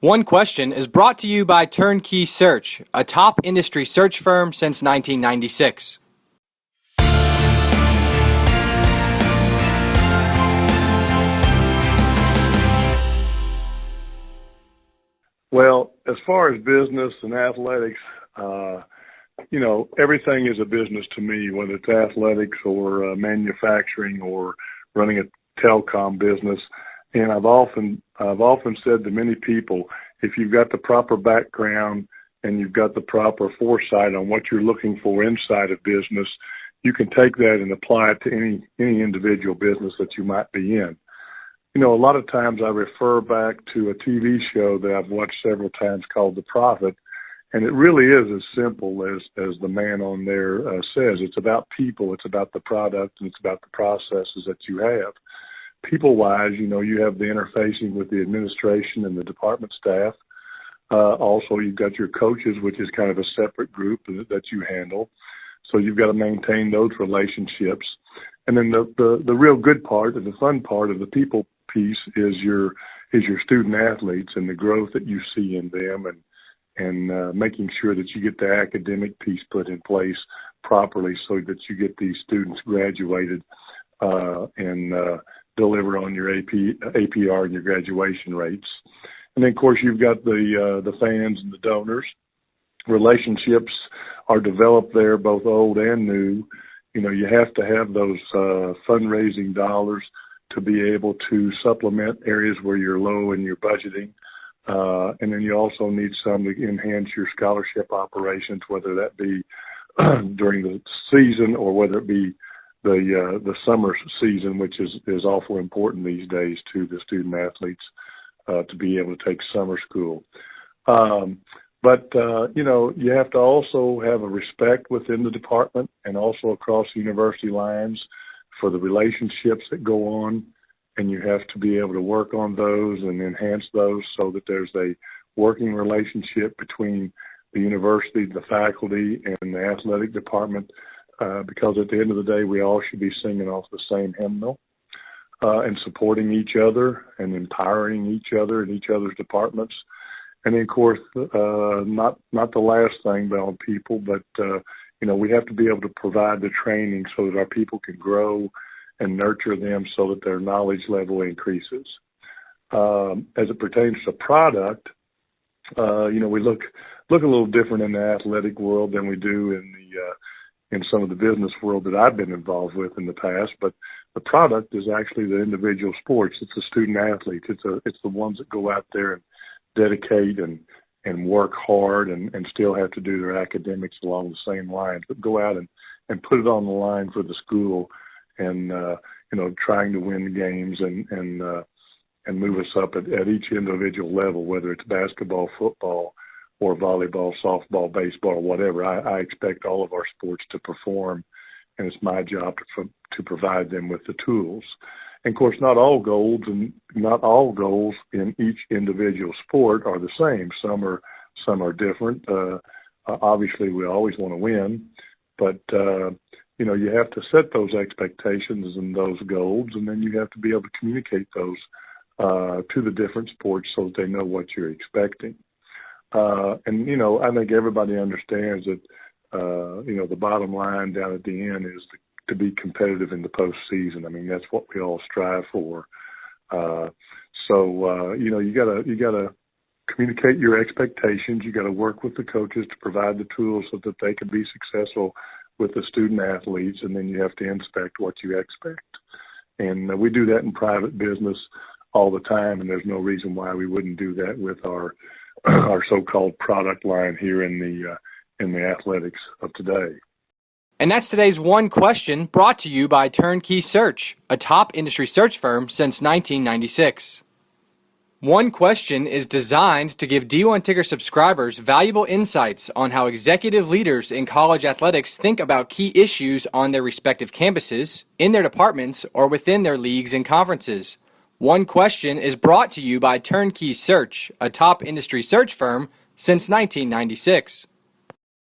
One Question is brought to you by Turnkey Search, a top industry search firm since 1996. Well, as far as business and athletics, everything is a business to me, whether it's athletics or manufacturing or running a telecom business. And I've often said to many people, if you've got the proper background and you've got the proper foresight on what you're looking for inside of business, you can take that and apply it to any individual business that you might be in. A lot of times I refer back to a TV show that I've watched several times called The Prophet, and it really is as simple as the man on there says. It's about people, it's about the product, and it's about the processes that you have. People-wise, you have the interfacing with the administration and the department staff. Also, you've got your coaches, which is kind of a separate group that you handle. So you've got to maintain those relationships. And then the real good part and the fun part of the people piece is your student athletes and the growth that you see in them, and making sure that you get the academic piece put in place properly so that you get these students graduated and deliver on your APR and your graduation rates. And then, of course, you've got the fans and the donors. Relationships are developed there, both old and new. You have to have those fundraising dollars to be able to supplement areas where you're low in your budgeting. And then you also need some to enhance your scholarship operations, whether that be during the season or whether it be the summer season, which is awful important these days to the student athletes to be able to take summer school. But you have to also have a respect within the department and also across university lines for the relationships that go on, and you have to be able to work on those and enhance those so that there's a working relationship between the university, the faculty, and the athletic department, because at the end of the day, we all should be singing off the same hymnal and supporting each other and empowering each other in each other's departments. And then, of course, not the last thing on people, but we have to be able to provide the training so that our people can grow and nurture them so that their knowledge level increases. As it pertains to product, we look a little different in the athletic world than we do in some of the business world that I've been involved with in the past. But the product is actually the individual sports. It's the student athletes. It's the ones that go out there and dedicate and work hard and still have to do their academics along the same lines, but go out and put it on the line for the school and trying to win games and move us up at each individual level, whether it's basketball, football, or volleyball, softball, baseball, whatever. I expect all of our sports to perform, and it's my job to provide them with the tools. And of course, not all goals in each individual sport are the same. Some are different. Obviously, we always want to win, but you have to set those expectations and those goals, and then you have to be able to communicate those to the different sports so that they know what you're expecting. I think everybody understands that the bottom line down at the end is to be competitive in the postseason. I mean, that's what we all strive for. You gotta communicate your expectations. You gotta work with the coaches to provide the tools so that they can be successful with the student athletes, and then you have to inspect what you expect. And we do that in private business all the time, and there's no reason why we wouldn't do that with our so-called product line here in the athletics of today. And that's today's One Question, brought to you by Turnkey Search, a top industry search firm since 1996. One Question is designed to give D1 Ticker subscribers valuable insights on how executive leaders in college athletics think about key issues on their respective campuses, in their departments, or within their leagues and conferences. One Question is brought to you by Turnkey Search, a top industry search firm since 1996.